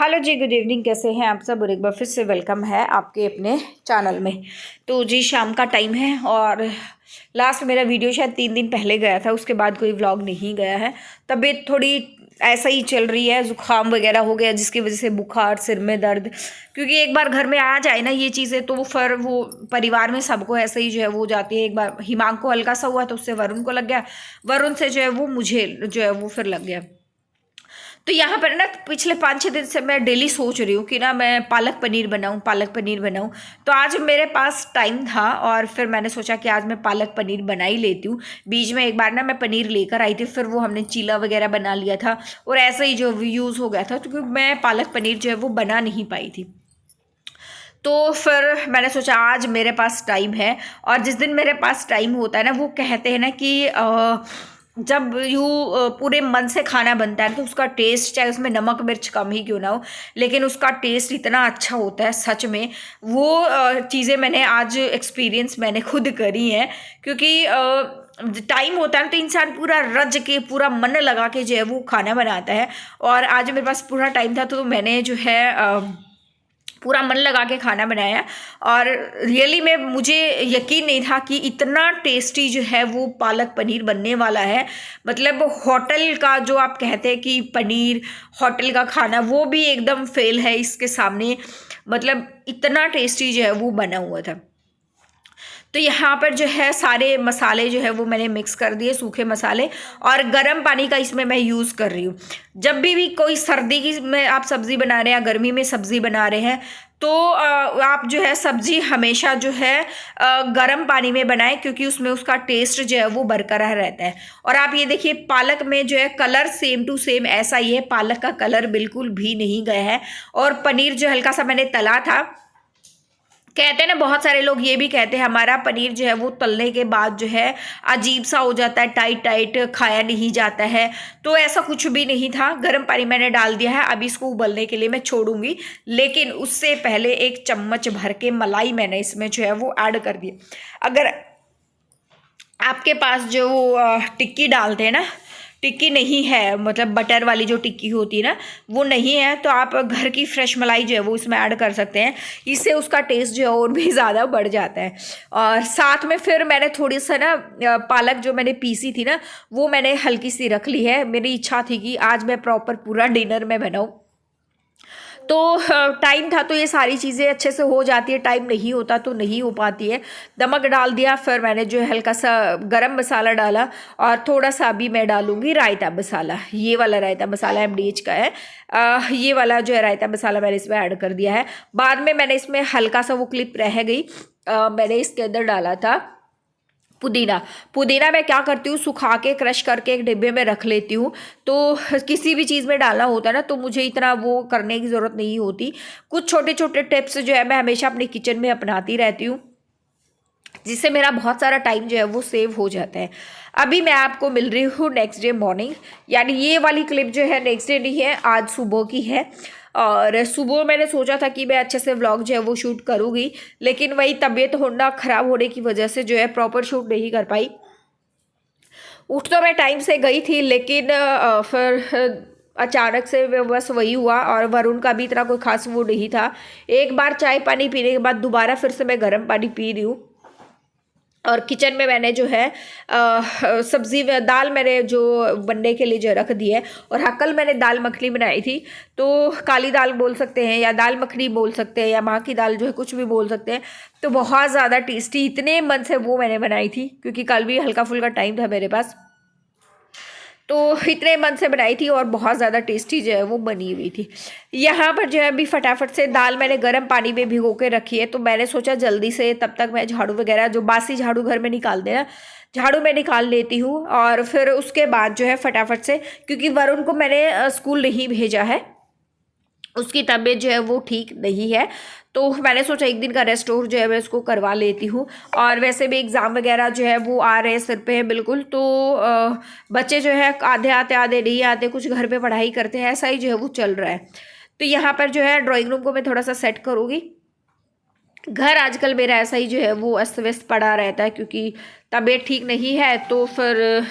Hello जी, good evening. कैसे हैं आप सब? और एक बार फिर से वेलकम है आपके अपने चैनल में। तो जी शाम का टाइम है और लास्ट मेरा वीडियो शायद 3 दिन पहले गया था, उसके बाद कोई व्लॉग नहीं गया है। तबीयत थोड़ी ऐसा ही चल रही है, जुकाम वगैरह हो गया जिसकी वजह से बुखार, सिर में दर्द। क्योंकि एक बार घर में आ जाए ना ये चीज़ें तो फिर वो परिवार में सबको ऐसे ही जो है वो हो जाती है। एक बार हिमांग को हल्का सा हुआ तो उससे वरुण को लग गया, वरुण से जो है वो मुझे जो है वो फिर लग गया। तो यहाँ पर ना पिछले 5-6 दिन से मैं डेली सोच रही हूँ कि ना मैं पालक पनीर बनाऊँ, पालक पनीर बनाऊँ। तो आज मेरे पास टाइम था और फिर मैंने सोचा कि आज मैं पालक पनीर बना ही लेती हूँ। बीच में एक बार ना मैं पनीर लेकर आई थी, फिर वो हमने चीला वगैरह बना लिया था और ऐसा ही जो यूज़ हो गया था, तो क्योंकि मैं पालक पनीर जो है वो बना नहीं पाई थी। तो फिर मैंने सोचा आज मेरे पास टाइम है, और जिस दिन मेरे पास टाइम होता है ना, वो कहते हैं ना कि जब पूरे मन से खाना बनता है तो उसका टेस्ट, चाहे उसमें नमक मिर्च कम ही क्यों ना हो, लेकिन उसका टेस्ट इतना अच्छा होता है सच में। वो चीज़ें मैंने आज एक्सपीरियंस मैंने खुद करी हैं। क्योंकि टाइम होता है तो इंसान पूरा रज के, पूरा मन लगा के जो है वो खाना बनाता है। और आज मेरे पास पूरा टाइम था तो मैंने जो है पूरा मन लगा के खाना बनाया। और रियली में मुझे यकीन नहीं था कि इतना टेस्टी जो है वो पालक पनीर बनने वाला है। मतलब होटल का जो आप कहते हैं कि पनीर, होटल का खाना, वो भी एकदम फेल है इसके सामने। मतलब इतना टेस्टी जो है वो बना हुआ था। तो यहाँ पर जो है सारे मसाले जो है वो मैंने मिक्स कर दिए, सूखे मसाले, और गर्म पानी का इसमें मैं यूज़ कर रही हूँ। जब भी कोई सर्दी की में आप सब्ज़ी बना रहे हैं या गर्मी में सब्ज़ी बना रहे हैं तो आप जो है सब्ज़ी हमेशा जो है गर्म पानी में बनाएं, क्योंकि उसमें उसका टेस्ट जो है वो बरकरार रहता है। और आप ये देखिए पालक में जो है कलर सेम टू सेम ऐसा ही है, पालक का कलर बिल्कुल भी नहीं गया है। और पनीर जो हल्का सा मैंने तला था, कहते हैं ना बहुत सारे लोग ये भी कहते हैं हमारा पनीर जो है वो तलने के बाद जो है अजीब सा हो जाता है, टाइट टाइट, खाया नहीं जाता है। तो ऐसा कुछ भी नहीं था। गर्म पानी मैंने डाल दिया है, अभी इसको उबलने के लिए मैं छोड़ूंगी। लेकिन उससे पहले 1 चम्मच भर के मलाई मैंने इसमें जो है वो ऐड कर दी। अगर आपके पास जो टिक्की डालते हैं ना, टिक्की नहीं है, मतलब बटर वाली जो टिक्की होती है ना, वो नहीं है, तो आप घर की फ्रेश मलाई जो है वो इसमें ऐड कर सकते हैं। इससे उसका टेस्ट जो है और भी ज़्यादा बढ़ जाता है। और साथ में फिर मैंने थोड़ी सा ना पालक जो मैंने पीसी थी ना, वो मैंने हल्की सी रख ली है। मेरी इच्छा थी कि आज मैं प्रॉपर पूरा डिनर में बनाऊँ। तो टाइम था तो ये सारी चीज़ें अच्छे से हो जाती है, टाइम नहीं होता तो नहीं हो पाती है। नमक डाल दिया, फिर मैंने जो है हल्का सा गरम मसाला डाला, और थोड़ा सा अभी मैं डालूंगी रायता मसाला। ये वाला रायता मसाला MDH का है। ये वाला जो है रायता मसाला मैंने इसमें ऐड कर दिया है। बाद में मैंने इसमें हल्का सा वो क्लिप रह गई, मैंने इसके अंदर डाला था पुदीना। पुदीना मैं क्या करती हूँ, सुखा के क्रश करके एक डिब्बे में रख लेती हूँ। तो किसी भी चीज़ में डालना होता है ना तो मुझे इतना वो करने की ज़रूरत नहीं होती। कुछ छोटे छोटे टिप्स जो है मैं हमेशा अपने किचन में अपनाती रहती हूँ, जिससे मेरा बहुत सारा टाइम जो है वो सेव हो जाता है। अभी मैं आपको मिल रही हूँ नेक्स्ट डे मॉर्निंग, यानी ये वाली क्लिप जो है नेक्स्ट डे नहीं है, आज सुबह की है। और सुबह मैंने सोचा था कि मैं अच्छे से व्लॉग जो है वो शूट करूँगी, लेकिन वही तबीयत होना ख़राब होने की वजह से जो है प्रॉपर शूट नहीं कर पाई। उठ तो मैं टाइम से गई थी, लेकिन फिर अचानक से बस वही हुआ, और वरुण का भी इतना कोई खास वो नहीं था। एक बार चाय पानी पीने के बाद दोबारा फिर से मैं गर्म पानी पी रही हूँ। और किचन में मैंने जो है सब्ज़ी दाल मैंने जो बनने के लिए जो रख दी है। और हाँ, कल मैंने दाल मखनी बनाई थी, तो काली दाल बोल सकते हैं या दाल मखनी बोल सकते हैं या माँ की दाल, जो है कुछ भी बोल सकते हैं। तो बहुत ज़्यादा टेस्टी, इतने मन से वो मैंने बनाई थी, क्योंकि कल भी हल्का फुल्का टाइम था मेरे पास, तो इतने मन से बनाई थी और बहुत ज़्यादा टेस्टी जो है वो बनी हुई थी। यहाँ पर जो है अभी फटाफट से दाल मैंने गर्म पानी में भिगो के रखी है, तो मैंने सोचा जल्दी से तब तक मैं झाड़ू वगैरह, जो बासी झाड़ू घर में निकाल देना, झाड़ू में निकाल लेती हूँ। और फिर उसके बाद जो है फटाफट से, क्योंकि वरुण को मैंने स्कूल नहीं भेजा है, उसकी तबीयत जो है वो ठीक नहीं है, तो मैंने सोचा एक दिन का रेस्ट और जो है मैं उसको करवा लेती हूँ। और वैसे भी एग्ज़ाम वगैरह जो है वो आ रहे हैं सिर पे है बिल्कुल, तो बच्चे जो है आधे आते आधे नहीं आते, कुछ घर पे पढ़ाई करते हैं, ऐसा ही जो है वो चल रहा है। तो यहाँ पर जो है ड्राइंग रूम को मैं थोड़ा सा सेट करूँगी। घर आजकल मेरा ऐसा ही जो है वो अस्त व्यस्त पड़ा रहता है, क्योंकि तबीयत ठीक नहीं है, तो फिर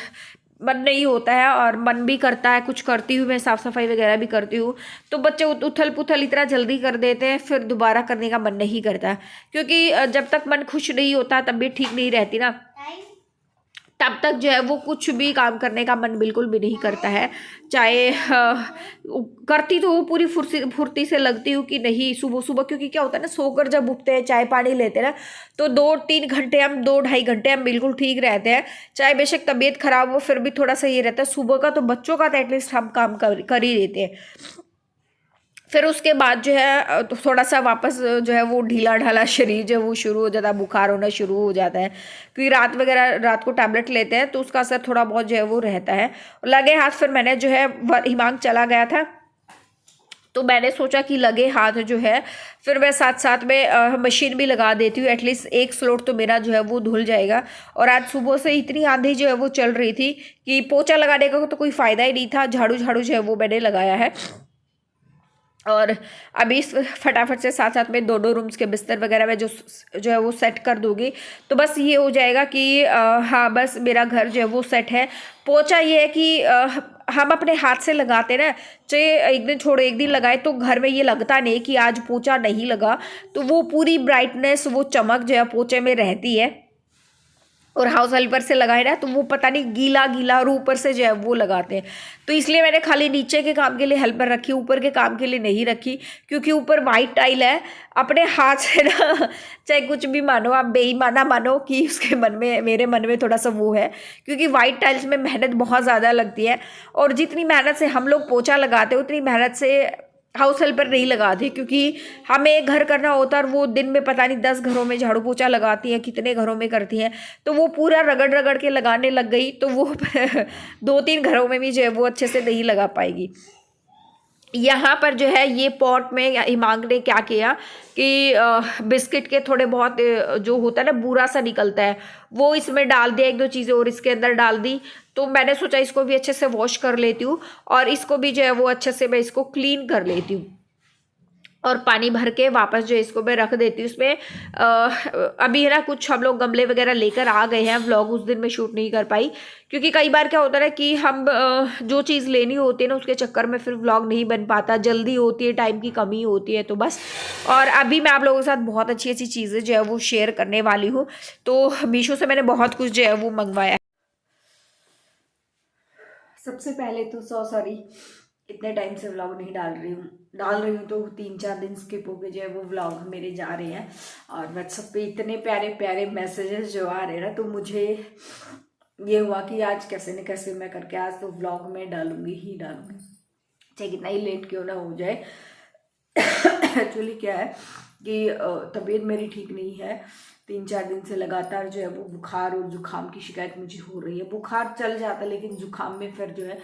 मन नहीं होता है और मन भी करता है, कुछ करती हूँ मैं, साफ़ सफाई वगैरह भी करती हूँ, तो बच्चे उथल पुथल इतना जल्दी कर देते हैं, फिर दोबारा करने का मन नहीं करता। क्योंकि जब तक मन खुश नहीं होता तबीयत ठीक नहीं रहती ना, तब तक जो है वो कुछ भी काम करने का मन बिल्कुल भी नहीं करता है। चाहे करती तो वो पूरी फुर्ती से लगती हूँ कि नहीं सुबह सुबह, क्योंकि क्या होता है ना, सोकर जब उठते हैं चाय पानी लेते हैं ना, तो 2-3 घंटे हम 2-2.5 घंटे हम बिल्कुल ठीक रहते हैं। चाहे बेशक तबीयत खराब हो फिर भी थोड़ा सा ये रहता है सुबह का, तो बच्चों का तो एटलीस्ट हम काम कर ही देते हैं। फिर उसके बाद जो है तो थोड़ा सा वापस जो है वो ढीला ढाला शरीर जो है वो शुरू हो जाता है, बुखार होना शुरू हो जाता है, क्योंकि रात को टैबलेट लेते हैं तो उसका असर थोड़ा बहुत जो है वो रहता है। लगे हाथ फिर मैंने जो है हिमांग चला गया था, तो मैंने सोचा कि लगे हाथ जो है फिर मैं साथ साथ में मशीन भी लगा देती हूँ, एटलीस्ट एक स्लोट तो मेरा जो है वो धुल जाएगा। और आज सुबह से इतनी आंधी जो है वो चल रही थी कि पोछा लगाने का तो कोई फ़ायदा ही नहीं था, झाड़ू जो है वो मैंने लगाया है। और अभी फटाफट से साथ साथ में दोनों रूम्स के बिस्तर वगैरह में जो है वो सेट कर दूंगी, तो बस ये हो जाएगा कि हाँ बस मेरा घर जो है वो सेट है। पोछा ये है कि हम अपने हाथ से लगाते ना, चाहे एक दिन छोड़ो एक दिन लगाए, तो घर में ये लगता नहीं कि आज पोछा नहीं लगा, तो वो पूरी ब्राइटनेस वो चमक जो है पोछे में रहती है। और हाउस हेल्पर से लगाए ना तो वो पता नहीं गीला गीला, और ऊपर से जो है वो लगाते हैं, तो इसलिए मैंने खाली नीचे के काम के लिए हेल्पर रखी, ऊपर के काम के लिए नहीं रखी, क्योंकि ऊपर वाइट टाइल है। अपने हाथ से ना चाहे कुछ भी मानो, आप बेईमाना मानो कि उसके मन में, मेरे मन में थोड़ा सा वो है, क्योंकि वाइट टाइल्स में मेहनत बहुत ज़्यादा लगती है, और जितनी मेहनत से हम लोग पोछा लगाते हैं उतनी मेहनत से हाउस हेल्पर नहीं लगाती, क्योंकि हमें एक घर करना होता है और वो दिन में पता नहीं 10 घरों में झाड़ू पोछा लगाती हैं, कितने घरों में करती हैं, तो वो पूरा रगड़ रगड़ के लगाने लग गई, तो वो 2-3 घरों में भी जो है वो अच्छे से नहीं लगा पाएगी। यहाँ पर जो है ये पॉट में हिमांग ने क्या किया कि बिस्किट के थोड़े बहुत जो होता है ना बूरा सा निकलता है, वो इसमें डाल दिया, 1-2 चीज़ें और इसके अंदर डाल दी, तो मैंने सोचा इसको भी अच्छे से वॉश कर लेती हूँ, और इसको भी जो है वो अच्छे से मैं इसको क्लीन कर लेती हूँ, और पानी भर के वापस जो इसको मैं रख देती हूँ उसमें। अभी है ना कुछ हम लोग गमले वगैरह लेकर आ गए हैं, व्लॉग उस दिन में शूट नहीं कर पाई, क्योंकि कई बार क्या होता है कि हम जो चीज़ लेनी होती है ना उसके चक्कर में फिर व्लॉग नहीं बन पाता, जल्दी होती है, टाइम की कमी होती है, तो बस। और अभी मैं आप लोगों के साथ बहुत अच्छी अच्छी चीज़ें जो है वो शेयर करने वाली हूँ, तो मीशो से मैंने बहुत कुछ जो है वो मंगवाया। सबसे पहले तो सॉरी, इतने टाइम से व्लॉग नहीं डाल रही हूँ तो 3-4 दिन स्किप हो गए जो है वो व्लॉग मेरे जा रहे हैं, और व्हाट्सएप पे इतने प्यारे प्यारे मैसेजेस जो आ रहे हैं ना, तो मुझे ये हुआ कि आज कैसे न कैसे मैं करके आज तो व्लॉग में डालूंगी, चाहे कितना ही लेट क्यों ना हो जाए। एक्चुअली क्या है कि तबीयत मेरी ठीक नहीं है, 3-4 दिन से लगातार जो है वो बुखार और जुकाम की शिकायत मुझे हो रही है। बुखार चल जाता है लेकिन जुकाम में फिर जो है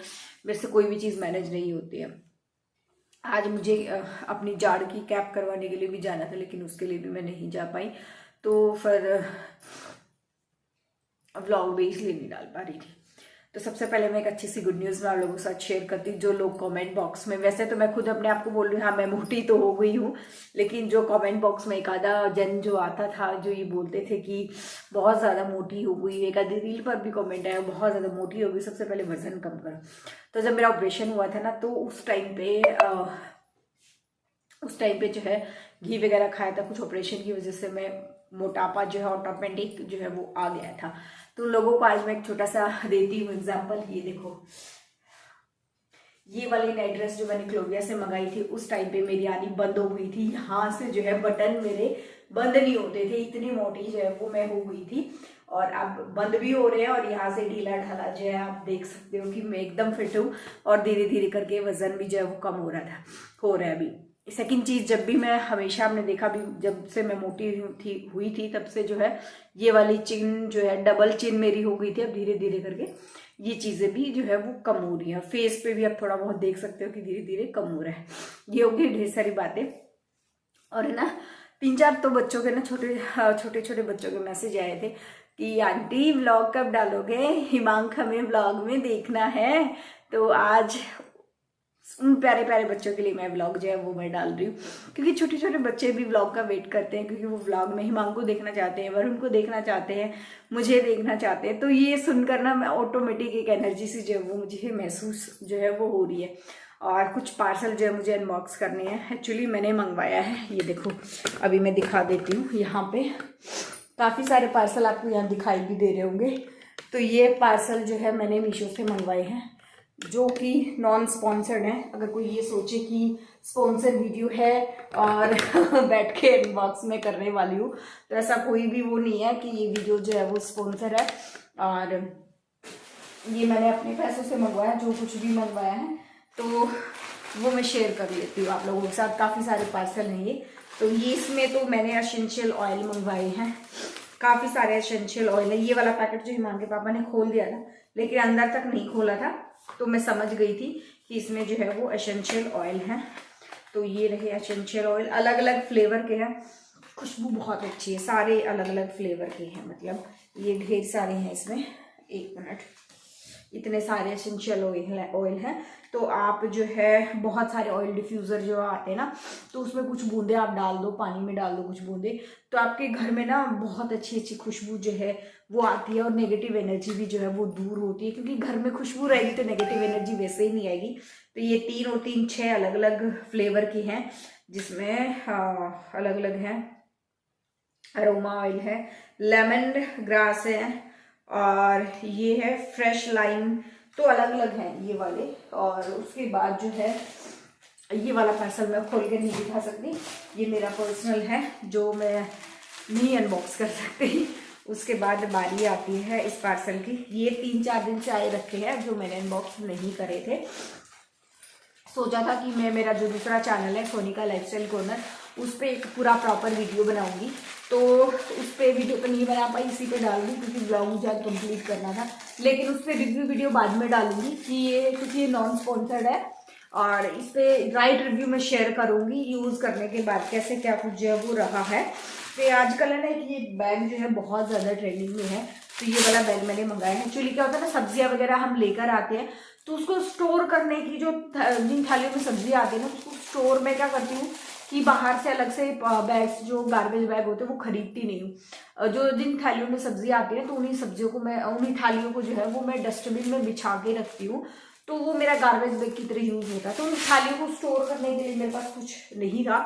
मेरे से कोई भी चीज़ मैनेज नहीं होती है। आज मुझे अपनी जाड़ की कैप करवाने के लिए भी जाना था, लेकिन उसके लिए भी मैं नहीं जा पाई, तो फिर व्लॉग भी इसलिए नहीं डाल पा रही थी। तो सबसे पहले मैं एक अच्छी सी गुड न्यूज़ मैं आप लोगों के साथ शेयर करती हूँ। जो लोग कमेंट बॉक्स में, वैसे तो मैं खुद अपने आप को बोल रही हूँ हाँ मैं मोटी तो हो गई हूँ, लेकिन जो कमेंट बॉक्स में एक आधा जन जो आता था जो ये बोलते थे कि बहुत ज़्यादा मोटी हो गई, एक आधी रील पर भी कमेंट आया बहुत ज़्यादा मोटी हो गई, सबसे पहले वजन कम करो। तो जब मेरा ऑपरेशन हुआ था ना, तो उस टाइम पे जो है घी वगैरह खाया था, कुछ ऑपरेशन की वजह से मैं मोटापा जो है ऑटोमेटिक जो है वो आ गया था। तो लोगों को आज मैं एक छोटा सा देती हूँ एग्जाम्पल। ये देखो, ये वाली नाइट ड्रेस जो मैंने क्लोविया से मंगाई थी, उस टाइम पे मेरी आनी बंद हो गई थी, यहाँ से जो है बटन मेरे बंद नहीं होते थे, इतनी मोटी जो है वो मैं हो गई थी, और अब बंद भी हो रहे हैं, और यहाँ से ढीला ढाला जो है आप देख सकते हो कि मैं एकदम फिट हूँ, और धीरे धीरे करके वजन भी जो है वो कम हो रहा है अभी। सेकंड चीज़, जब भी मैं हमेशा हमने देखा भी जब से मैं मोटी हुई थी तब से जो है ये वाली चिन जो है डबल चिन मेरी हो गई थी, अब धीरे धीरे करके ये चीज़ें भी जो है वो कम हो रही हैं। फेस पे भी आप थोड़ा बहुत देख सकते हो कि धीरे धीरे कम हो रहा है। ये हो गई ढेर सारी बातें। और है ना 3-4 तो बच्चों के ना छोटे बच्चों के मैसेज आए थे कि आंटी व्लॉग कब डालोगे, हिमांक हमें व्लॉग में देखना है। तो आज उन प्यारे प्यारे बच्चों के लिए मैं व्लॉग जो है वो मैं डाल रही हूँ, क्योंकि छोटे छोटे बच्चे भी व्लॉग का वेट करते हैं, क्योंकि वो व्लॉग में हिमांशु को देखना चाहते हैं, वरुण को देखना चाहते हैं, मुझे देखना चाहते हैं। तो ये सुनकर ना मैं ऑटोमेटिक एक एनर्जी से जो है वो मुझे महसूस जो है वो हो रही है। और कुछ पार्सल जो है मुझे अनबॉक्स करने हैं, एक्चुअली मैंने मंगवाया है। ये देखो अभी मैं दिखा देती हूँ, यहाँ पे काफ़ी सारे पार्सल आपको यहाँ दिखाई भी दे रहे होंगे। तो ये पार्सल जो है मैंने मीशो से मंगवाए हैं, जो कि नॉन स्पॉन्सर्ड है। अगर कोई ये सोचे कि स्पॉन्सर वीडियो है और बैठ के अनबॉक्स में करने वाली हूँ, तो ऐसा कोई भी वो नहीं है कि ये वीडियो जो है वो स्पॉन्सर है। और ये मैंने अपने पैसों से मंगवाया, जो कुछ भी मंगवाया है तो वो मैं शेयर कर लेती हूँ आप लोगों के साथ। काफ़ी सारे पार्सल हैं ये। तो ये इसमें तो मैंने एसेंशियल ऑयल मंगवाए हैं, काफ़ी सारे एसेंशियल ऑयल है। ये वाला पैकेट जो हिमांशु के पापा ने खोल दिया था, लेकिन अंदर तक नहीं खोला था, तो मैं समझ गई थी कि इसमें जो है वो एसेंशियल ऑयल है। तो ये रहे एसेंशियल ऑयल, अलग अलग फ्लेवर के हैं, खुशबू बहुत अच्छी है, सारे अलग अलग फ्लेवर के हैं। मतलब ये ढेर सारे हैं इसमें, एक मिनट, इतने सारे एसेंशियल ऑयल हैं। तो आप जो है बहुत सारे ऑयल डिफ्यूज़र जो आते हैं ना, तो उसमें कुछ बूंदे आप डाल दो, पानी में डाल दो कुछ बूंदे, तो आपके घर में ना बहुत अच्छी अच्छी खुशबू जो है वो आती है, और नेगेटिव एनर्जी भी जो है वो दूर होती है। क्योंकि घर में खुशबू रहेगी तो नेगेटिव एनर्जी वैसे ही नहीं आएगी। तो ये 3 और 3 6 अलग अलग फ्लेवर की हैं, जिसमें अलग अलग हैं। अरोमा ऑयल है, लेमन ग्रास है, और ये है फ्रेश लाइम। तो अलग अलग हैं ये वाले। और उसके बाद जो है ये वाला पार्सल मैं खोल के नहीं दिखा सकती, ये मेरा पर्सनल है जो मैं नहीं अनबॉक्स कर सकती। उसके बाद बारी आती है इस पार्सल की। ये 3-4 दिन से आए रखे हैं, जो मैंने अनबॉक्स नहीं करे थे। सोचा था कि मैं मेरा जो दूसरा चैनल है सोनिका लाइफस्टाइल कॉर्नर, उस पर एक पूरा प्रॉपर वीडियो बनाऊंगी, तो उस पर वीडियो तो नहीं बना पाई, इसी पे डालूंगी क्योंकि ब्लॉग मुझे आज कंप्लीट करना था। लेकिन उस पर रिव्यू वीडियो बाद में डालूंगी कि ये, क्योंकि ये नॉन स्पॉन्सर्ड है, और इस पर राइट रिव्यू में शेयर करूंगी यूज़ करने के बाद कैसे क्या कुछ जो है वो रहा है। तो आजकल है ना कि ये बैग जो है बहुत ज़्यादा ट्रेंडिंग में है। तो ये वाला बैग मैंने मंगाया है। एक्चुअली क्या होता है ना, सब्जियां वगैरह हम लेकर आते हैं, तो उसको स्टोर करने की जो जिन थालियों में सब्जी आती है ना, उसको स्टोर में क्या करती हूँ कि बाहर से अलग से बैग्स, जो गार्बेज बैग होते हैं वो खरीदती नहीं हूँ। जो जिन थालियों में सब्जी आती है तो उन्हीं सब्जियों को मैं, उन्हीं थालियों को जो है वो मैं डस्टबिन में बिछा के रखती हूँ, तो वो मेरा गार्बेज बैग की तरह यूज होता है। तो उन थालियों को स्टोर करने के लिए मेरे पास कुछ नहीं था।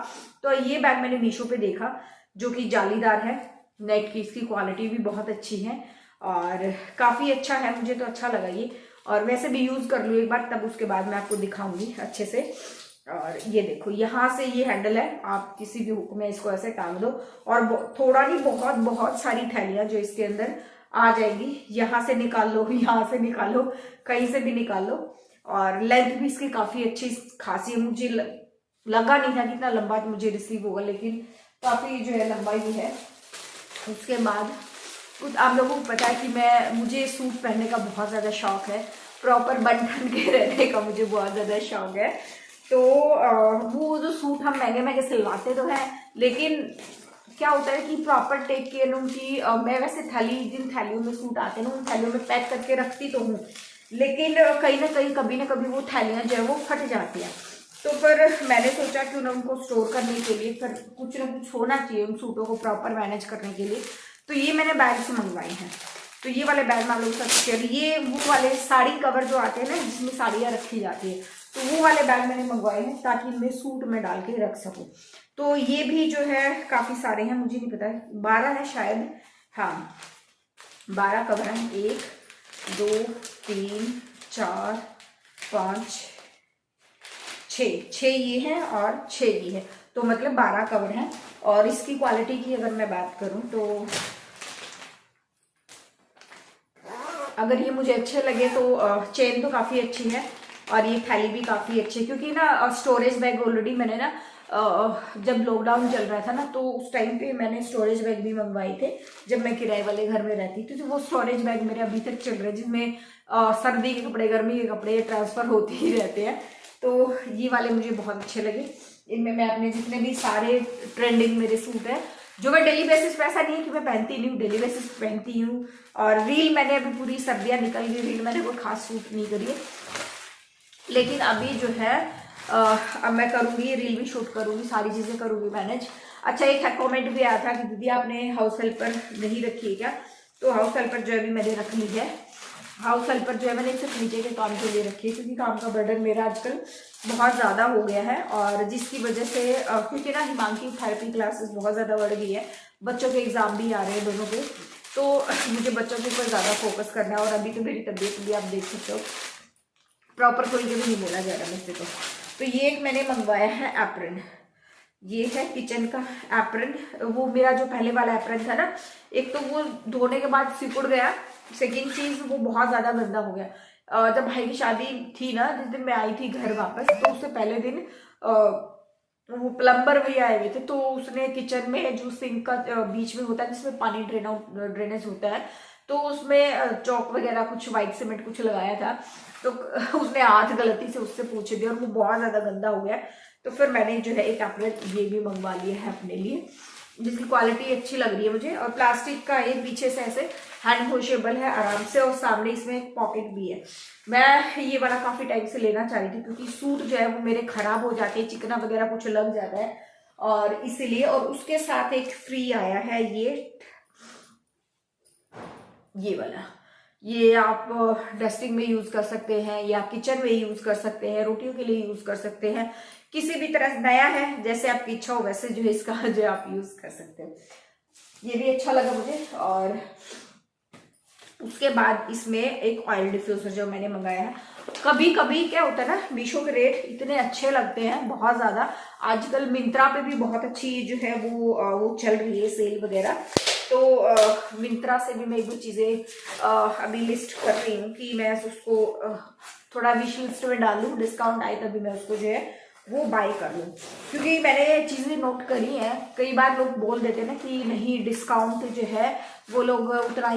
तो ये बैग मैंने मीशो पे देखा, जो कि जालीदार है, नेट की इसकी क्वालिटी भी बहुत अच्छी है और काफ़ी अच्छा है, मुझे तो अच्छा लगा ये। और वैसे भी यूज़ कर लूँ एक बार, तब उसके बाद मैं आपको दिखाऊंगी अच्छे से। और ये देखो, यहाँ से ये हैंडल है, आप किसी भी हुक में इसको ऐसे टांग दो, और थोड़ा नहीं बहुत बहुत सारी थैलियाँ जो इसके अंदर आ जाएगी। यहाँ से निकाल लो, यहाँ से निकालो, कहीं से भी निकाल लो। और लेंथ भी इसकी काफ़ी अच्छी खासी है। मुझे लगा नहीं था कि इतना लंबा तो मुझे रिसीव होगा, लेकिन काफ़ी जो है लंबाई भी है। उसके बाद कुछ आप लोगों को पता है कि मुझे सूट पहनने का बहुत ज़्यादा शौक है, प्रॉपर बन ठन के रहने का मुझे बहुत ज़्यादा शौक है। तो वो जो सूट हम महंगे महंगे सिलवाते तो हैं, लेकिन क्या होता है कि प्रॉपर टेक केयर उनकी, मैं वैसे जिन थैलियों में सूट आते हैं ना, उन थैलियों में पैक करके रखती तो हूँ, लेकिन कहीं ना कहीं कभी ना कभी वो थैलियाँ जो है वो फट जाती हैं। तो फिर मैंने सोचा कि उनको स्टोर करने के लिए फिर कुछ ना कुछ होना चाहिए उन सूटों को प्रॉपर मैनेज करने के लिए। तो ये मैंने बैग से मंगवाए हैं। तो ये वाले बैग में आप लोगों के साथ शेयर, ये वो वाले साड़ी कवर जो आते हैं ना, जिसमें साड़ियाँ रखी जाती है, तो वो वाले बैग मैंने मंगवाए हैं ताकि इनमें सूट में डाल के रख सकूँ। तो ये भी जो है काफ़ी सारे हैं, मुझे नहीं पता, 12 है शायद, हाँ 12 कवर हैं। 1 2 3 4 5 6 ये हैं और 6 ये है, तो मतलब 12 कवर हैं। और इसकी क्वालिटी की अगर मैं बात करूं तो अगर ये मुझे अच्छे लगे तो चेन तो काफ़ी अच्छी है, और ये थैली भी काफ़ी अच्छी है। क्योंकि ना स्टोरेज बैग ऑलरेडी मैंने ना जब लॉकडाउन चल रहा था ना, तो उस टाइम पे मैंने स्टोरेज बैग भी मंगवाए थे जब मैं किराए वाले घर में रहती थी। तो वो स्टोरेज बैग मेरे अभी तक चल रहे हैं, जिसमें सर्दी के कपड़े, गर्मी के कपड़े ट्रांसफ़र होते ही रहते हैं। तो ये वाले मुझे बहुत अच्छे लगे। इनमें मैं अपने जितने भी सारे ट्रेंडिंग मेरे सूट हैं, जो मैं डेली बेसिस पे, ऐसा नहीं है कि मैं पहनती नहीं हूँ, डेली बेसिस पे पहनती हूँ। और रील मैंने अभी पूरी सर्दियाँ निकल गई, रील मैंने कोई खास सूट नहीं करी है, लेकिन अभी जो है अब मैं करूँगी, रील भी शूट करूँगी, सारी चीज़ें करूँगी मैनेज। अच्छा, एक कमेंट भी आया था कि दीदी आपने हाउस हेल्पर नहीं रखी है क्या? तो हाउस हेल्पर जो है भी मैंने रख ली है। हाउस हेल्पर जो है मैंने सिर्फ नीचे के काम के लिए रखी है, क्योंकि काम का बर्डन मेरा आजकल बहुत ज़्यादा हो गया है, और जिसकी वजह से क्योंकि ना हिमांकी थेरेपी क्लासेस बहुत ज़्यादा बढ़ गई है, बच्चों के एग्ज़ाम भी आ रहे हैं दोनों के, तो मुझे बच्चों के ऊपर ज़्यादा फोकस करना है। और अभी तो मेरी तबीयत भी आप देख सकते हो, प्रॉपर कोई भी नहीं बोला जा रहा मुझसे। तो ये एक मैंने मंगवाया है एप्रन, ये है किचन का एप्रन। वो मेरा जो पहले वाला एप्रन था ना, एक तो वो धोने के बाद सिकुड़ गया, सेकेंड चीज वो बहुत ज्यादा गंदा हो गया। जब भाई की शादी थी ना, जिस दिन मैं आई थी घर वापस, तो उससे पहले दिन वो प्लम्बर भैया आए हुए थे, तो उसने किचन में जो सिंक का बीच में होता है जिसमें पानी ड्रेनेज होता है, तो उसमें चौक वगैरह कुछ व्हाइट सीमेंट कुछ लगाया था, तो उसने हाथ गलती से उससे पूछ दिया और वो बहुत ज्यादा गंदा हो गया। तो फिर मैंने जो है एक एप्रन ये भी मंगवा लिया है अपने लिए, जिसकी क्वालिटी अच्छी लग रही है मुझे। और प्लास्टिक का ये पीछे से ऐसे हैंड वॉशेबल है आराम से, और सामने इसमें एक पॉकेट भी है। मैं ये वाला काफी टाइम से लेना चाह रही थी, क्योंकि सूट जो है वो मेरे खराब हो जाते हैं, चिकना वगैरह कुछ लग जाता है, और इसीलिए। और उसके साथ एक फ्री आया है ये वाला, ये आप डस्टिंग में यूज कर सकते हैं, या किचन में यूज कर सकते हैं, रोटियों के लिए यूज कर सकते हैं, किसी भी तरह से नया है, जैसे आपकी इच्छा हो वैसे जो है इसका जो आप यूज कर सकते हो। ये भी अच्छा लगा मुझे। और उसके बाद इसमें एक ऑयल डिफ्यूजर जो मैंने मंगाया है। कभी कभी क्या होता है ना, मीशो के रेट इतने अच्छे लगते हैं बहुत ज्यादा। आजकल मिंत्रा पे भी बहुत अच्छी जो है वो चल रही है सेल वगैरह, तो मिंत्रा से भी मैं एक दो चीजें अभी लिस्ट कर रही हूँ कि मैं उसको थोड़ा विश लिस्ट में डालूं, डिस्काउंट आए तभी मैं उसको जो है वो बाय कर लूँ। क्योंकि मैंने चीजें नोट करी हैं, कई बार लोग बोल देते हैं ना कि नहीं डिस्काउंट जो है वो लोग उतना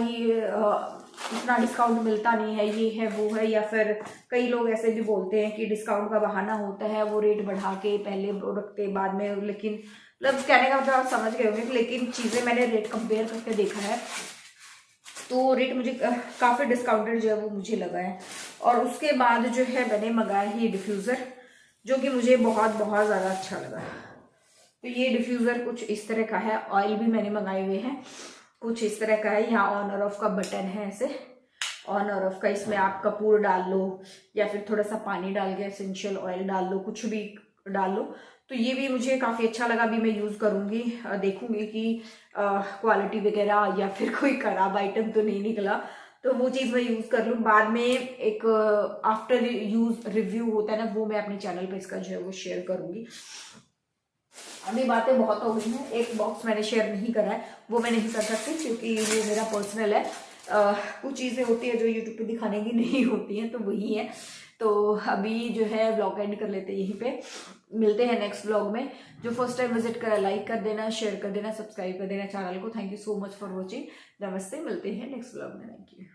डिस्काउंट मिलता नहीं है, ये है वो है, या फिर कई लोग ऐसे भी बोलते हैं कि डिस्काउंट का बहाना होता है, वो रेट बढ़ा के पहले रखते बाद में। लेकिन मतलब कहने का मतलब आप समझ गए होंगे, लेकिन चीजें मैंने रेट कंपेयर करके देखा है, तो रेट मुझे काफी डिस्काउंटेड जो है वो मुझे लगा है। और उसके बाद जो है मैंने मंगाया है ये डिफ्यूजर, जो कि मुझे बहुत बहुत ज्यादा अच्छा लगा। तो ये डिफ्यूजर कुछ इस तरह का है, ऑयल भी मैंने मंगाए हुए हैं कुछ इस तरह का है। यहाँ ऑन और ऑफ का बटन है, ऐसे ऑन और ऑफ का, इसमें आप कपूर डाल लो या फिर थोड़ा सा पानी डाल के एसेंशियल ऑयल डाल लो, कुछ भी डाल लो। तो ये भी मुझे काफी अच्छा लगा, अभी मैं यूज करूंगी, देखूंगी कि क्वालिटी वगैरह या फिर कोई खराब आइटम तो नहीं निकला, तो वो चीज मैं यूज कर लूँ। बाद में एक आफ्टर यूज रिव्यू होता है ना, वो मैं अपने चैनल पे इसका जो है वो शेयर करूंगी। अभी बातें बहुत हो गई हैं, एक बॉक्स मैंने शेयर नहीं करा है, वो मैं नहीं कर सकती क्योंकि वो मेरा पर्सनल है। कुछ चीज़ें होती है जो यूट्यूब पे दिखाने की नहीं होती हैं, तो वही है। तो अभी जो है ब्लॉग एंड कर लेते हैं यहीं पे, मिलते हैं नेक्स्ट ब्लॉग में। जो फर्स्ट टाइम विजिट करा लाइक कर देना, शेयर कर देना, सब्सक्राइब कर देना चैनल को। Thank you so much for watching. नमस्ते, मिलते हैं नेक्स्ट ब्लॉग में। Thank you.